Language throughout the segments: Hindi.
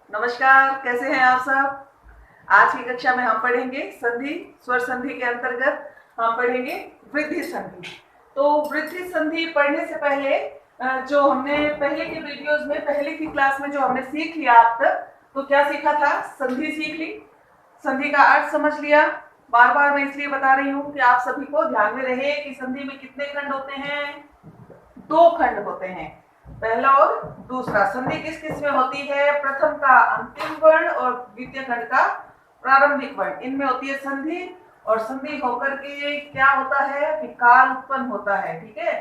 नमस्कार, कैसे हैं आप सब। आज की कक्षा में हम पढ़ेंगे संधि। स्वर संधि के अंतर्गत हम पढ़ेंगे वृद्धि संधि। तो वृद्धि संधि पढ़ने से पहले जो हमने पहले के वीडियोस में, पहले की क्लास में जो हमने सीख लिया अब तक, तो क्या सीखा था? संधि सीख ली, संधि का अर्थ समझ लिया। बार बार मैं इसलिए बता रही हूँ कि आप सभी को ध्यान में रहे कि संधि में कितने खंड होते हैं? 2 खंड होते हैं, पहला और दूसरा। संधि किस किस में होती है? प्रथम का अंतिम वर्ण और द्वितीय खंड का प्रारंभिक वर्ण, इनमें होती है संधि। और संधि होकर के क्या होता है? विकार उत्पन्न होता है। ठीक है,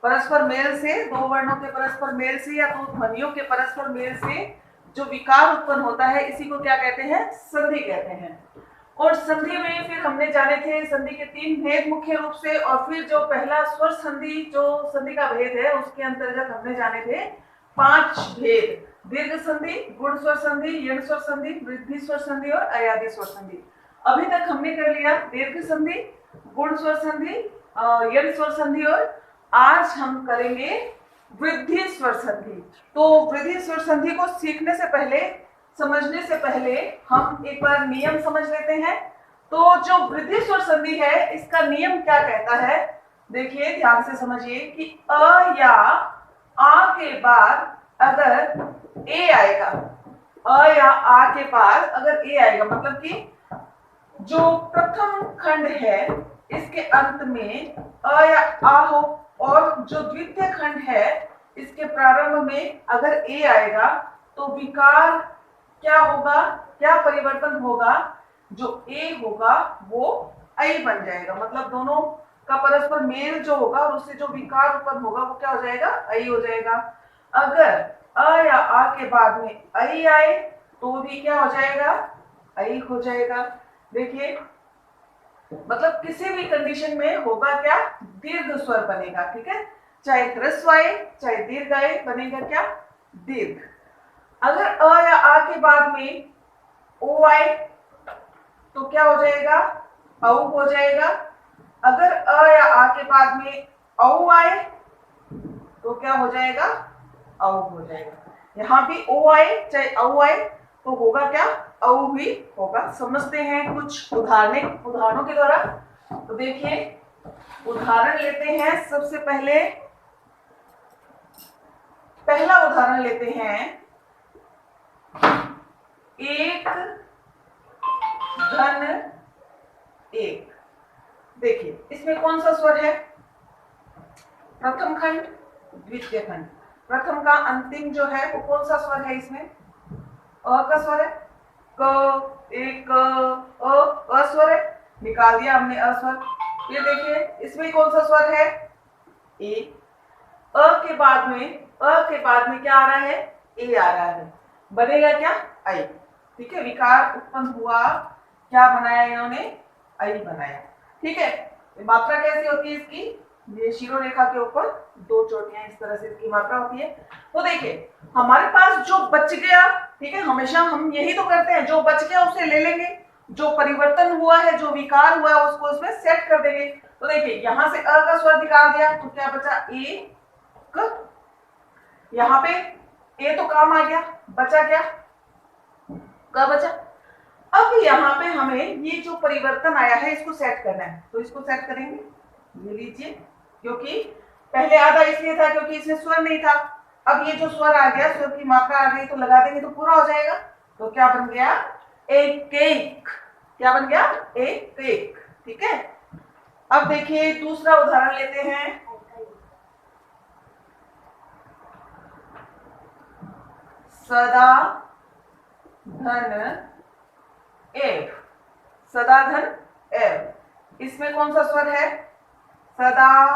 परस्पर मेल से, दो वर्णों के परस्पर मेल से या दो ध्वनियों के परस्पर मेल से जो विकार उत्पन्न होता है, इसी को क्या कहते हैं? संधि कहते हैं। और संधि में फिर हमने जाने थे संधि के 3 भेद मुख्य रूप से, और फिर जो पहला स्वर संधि, जो संधि का भेद है, उसके अंतर्गत हमने जाने थे 5 भेद: दीर्घ संधि, गुण स्वर संधि, यण स्वर संधि, वृद्धि स्वर संधि और अयादि स्वर संधि। अभी तक हमने कर लिया दीर्घ संधि, गुण स्वर संधि, यण स्वर संधि, और आज हम करेंगे वृद्धि स्वर संधि। तो वृद्धि स्वर संधि को सीखने से पहले, समझने से पहले हम एक बार नियम समझ लेते हैं। तो जो वृद्धि स्वर संधि है, इसका नियम क्या कहता है? देखिए, ध्यान से समझिए कि अ या आ के बाद अगर ए आएगा, अ या आ के बाद अगर ए आएगा, मतलब कि जो प्रथम खंड है इसके अंत में अ या आ हो, और जो द्वितीय खंड है इसके प्रारंभ में अगर ए आएगा, तो विकार क्या होगा? क्या परिवर्तन होगा? जो ए होगा वो ऐ बन जाएगा। मतलब दोनों का परस्पर मेल जो होगा और उससे जो विकार उत्पन्न होगा वो क्या हो जाएगा? ऐ हो जाएगा। अगर अ या आ के बाद में ऐ आए तो भी क्या हो जाएगा? ऐ हो जाएगा। देखिए, मतलब किसी भी कंडीशन में होगा क्या? दीर्घ स्वर बनेगा। ठीक है, चाहे ह्रस्व आए चाहे दीर्घ आए, बनेगा क्या? दीर्घ। अगर अ या आ के बाद में ओ आए तो क्या हो जाएगा? औ हो जाएगा। अगर अ या आ के बाद में औ आए तो क्या हो जाएगा? औ हो जाएगा। यहां भी ओ आए चाहे औ आए तो होगा क्या? औ भी होगा। समझते हैं कुछ उदाहरणों के द्वारा। तो देखिए, उदाहरण लेते हैं। सबसे पहले पहला उदाहरण लेते हैं, एक धन एक। देखिए, इसमें कौन सा स्वर है? प्रथम खंड, द्वितीय खंड। प्रथम का अंतिम जो है वो कौन सा स्वर है? इसमें अ का स्वर है। क, एक अ स्वर है, निकाल दिया हमने अ स्वर। ये देखिए, इसमें कौन सा स्वर है? ए। अ के बाद में क्या आ रहा है? ए आ रहा है। बनेगा क्या? ऐ। ठीक है, विकार उत्पन्न हुआ, क्या बनाया इन्होंने? ऐ बनाया। ठीक है, मात्रा कैसी होती है इसकी? ये शिरोरेखा के ऊपर 2 चोटियां, इस तरह से इसकी मात्रा होती है। तो देखिए, हमारे पास जो बच गया, ठीक है, हमेशा हम यही तो करते हैं, जो बच गया उसे ले लेंगे, जो परिवर्तन हुआ है, जो विकार हुआ है, उसको उसमें सेट कर देंगे। तो देखिए, यहां से अ का स्वर निकाल दिया तो क्या बचा? ए क। यहां पे ए तो काम आ गया, बचा क्या? क बचा। अब यहाँ पे हमें ये जो परिवर्तन आया है इसको सेट करना है, तो इसको सेट करेंगे। ये लीजिए, क्योंकि पहले आधा इसलिए था क्योंकि इसमें स्वर नहीं था। अब ये जो स्वर आ गया, स्वर की मात्रा आ गई, तो लगा देंगे तो पूरा हो जाएगा। तो क्या बन गया? एक एक। क्या बन गया? एक एक। ठीक है, अब देखिए दूसरा उदाहरण लेते हैं। सदा धन एव। सदा धन एव, इसमें कौन सा स्वर है? सदा।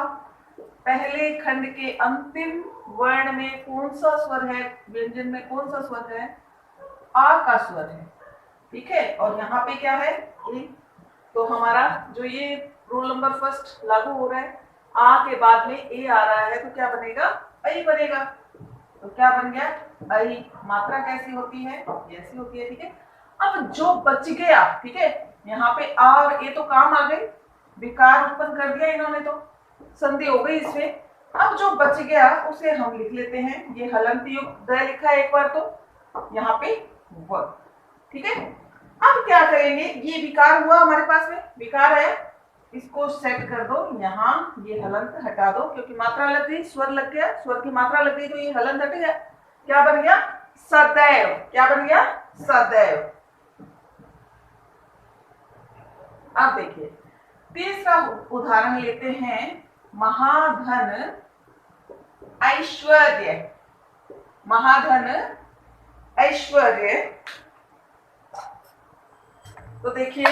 पहले खंड के अंतिम वर्ण में कौन सा स्वर है? व्यंजन में कौन सा स्वर है? आ का स्वर है। ठीक है, और यहाँ पे क्या है? ए। तो हमारा जो ये रूल नंबर फर्स्ट लागू हो रहा है, आ के बाद में ए आ रहा है तो क्या बनेगा? ऐ बनेगा। तो क्या बन गया? ऐ। मात्रा कैसी होती है? ऐसी होती है। ठीक है, अब जो बच गया, ठीक है, यहाँ पे आ और ए तो काम आ गए, विकार उत्पन्न कर दिया इन्होंने, तो संधि हो गई इसमें। अब जो बच गया उसे हम लिख लेते हैं। ये हलंत युक्त द लिखा है एक बार, तो यहाँ पे व। ठीक है, अब क्या करेंगे, ये विकार हुआ हमारे पास में, विकार है, इसको सेट कर दो यहाँ, ये हलंत हटा दो क्योंकि मात्रा लग गई, स्वर लग गया, स्वर की मात्रा लग गई तो ये हलंत हट गया, क्या बन गया, सदैव। क्या बन गया, सदैव। अब देखिए तीसरा उदाहरण लेते हैं, महाधन ऐश्वर्य। महाधन ऐश्वर्य, तो देखिए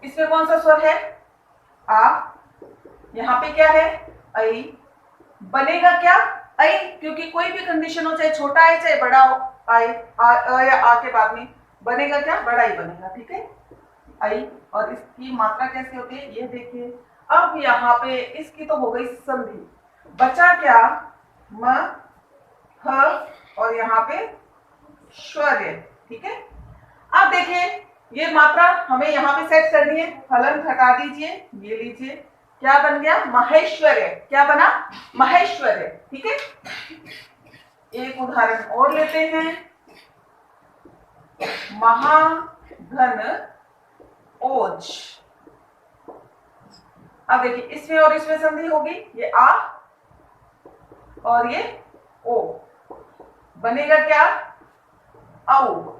इसमें कौन सा स्वर है, आ, यहां पे क्या है, ऐ, बनेगा क्या, ऐ, क्योंकि कोई भी कंडीशन हो, चाहे छोटा है चाहे बड़ा हो, आई या आ के बाद में बनेगा क्या, बड़ा ही बनेगा। ठीक है, आई, और इसकी मात्रा कैसे होती है ये देखिए। अब यहाँ पे इसकी तो हो गई संधि, बचा क्या, म, ह, और यहाँ पे श्वर्य। ठीक है, अब देखिए ये मात्रा हमें यहाँ पे सेट करनी है, हलंत हटा दीजिए, ये लीजिए, क्या बन गया, महेश्वर्य। क्या बना, महेश्वर्य। ठीक है, एक उदाहरण और लेते हैं, महाधन ओज। अब देखिए इसमें और इसमें संधि होगी, ये आ और ये ओ, बनेगा क्या, औ।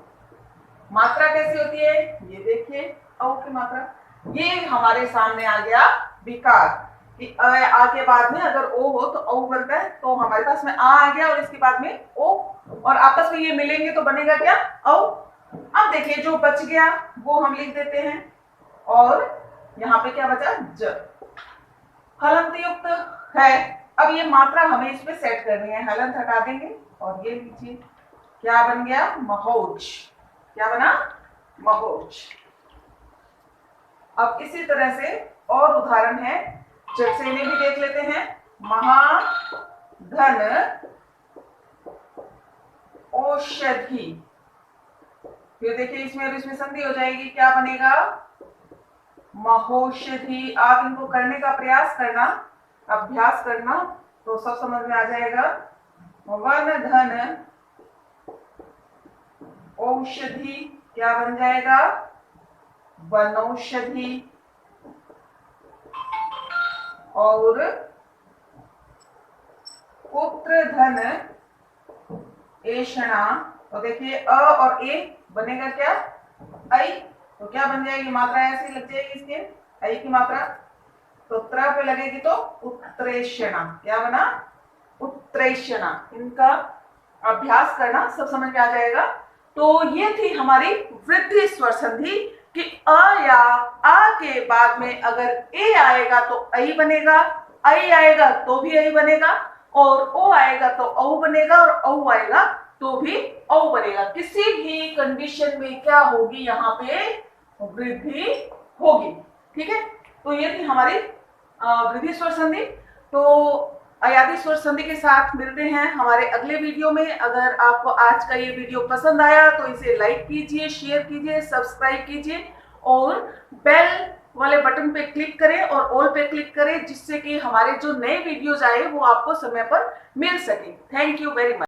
मात्रा कैसी होती है ये देखिए, औ की मात्रा, ये हमारे सामने आ गया विकार कि आ के बाद में अगर ओ हो तो औ बनता है, तो हमारे पास में आ गया और इसके बाद में ओ, और आपस में ये मिलेंगे तो बनेगा क्या, औ। अब देखिए जो बच गया वो हम लिख देते हैं, और यहाँ पे क्या बचा, ज, हलंत युक्त है। अब ये मात्रा हमें इसमें सेट करनी है, हलंत हटा देंगे और ये लीजिए, क्या बन गया, महोज। क्या बना, महोज। अब इसी तरह से और उदाहरण है, झट से इन्हें भी देख लेते हैं, महाधन औषधि। फिर देखिए इसमें और इसमें संधि हो जाएगी, क्या बनेगा, महोषधि। आप इनको करने का प्रयास करना, अभ्यास करना, तो सब समझ में आ जाएगा। वन धन औषधि, क्या बन जाएगा, वनौषधि। और पुत्र धन ऐषणा, तो देखिए अ और ए बनेगा क्या, ऐ, तो क्या बन जाएगी, मात्रा ऐसी लग जाएगी इसके, ऐ की मात्रा, तो त्र पे लगेगी तो उत्प्रेषणा। क्या बना, उत्प्रेषणा। इनका अभ्यास करना, सब समझ में आ जाएगा। तो ये थी हमारी वृद्धि स्वर संधि कि अ या आ के बाद में अगर ए आएगा तो ऐ बनेगा, ऐ आएगा तो भी ऐ बनेगा, और ओ आएगा तो औ बनेगा, और औ आएगा तो भी औ बनेगा। किसी भी कंडीशन में क्या होगी, यहाँ पे वृद्धि होगी। ठीक है, तो ये थी हमारी वृद्धि स्वर संधि। तो अयादी स्वर संधि के साथ मिलते हैं हमारे अगले वीडियो में। अगर आपको आज का ये वीडियो पसंद आया तो इसे लाइक कीजिए, शेयर कीजिए, सब्सक्राइब कीजिए, और बेल वाले बटन पे क्लिक करें और ऑल पे क्लिक करें, जिससे कि हमारे जो नए वीडियोज आए वो आपको समय पर मिल सके। Thank you very much.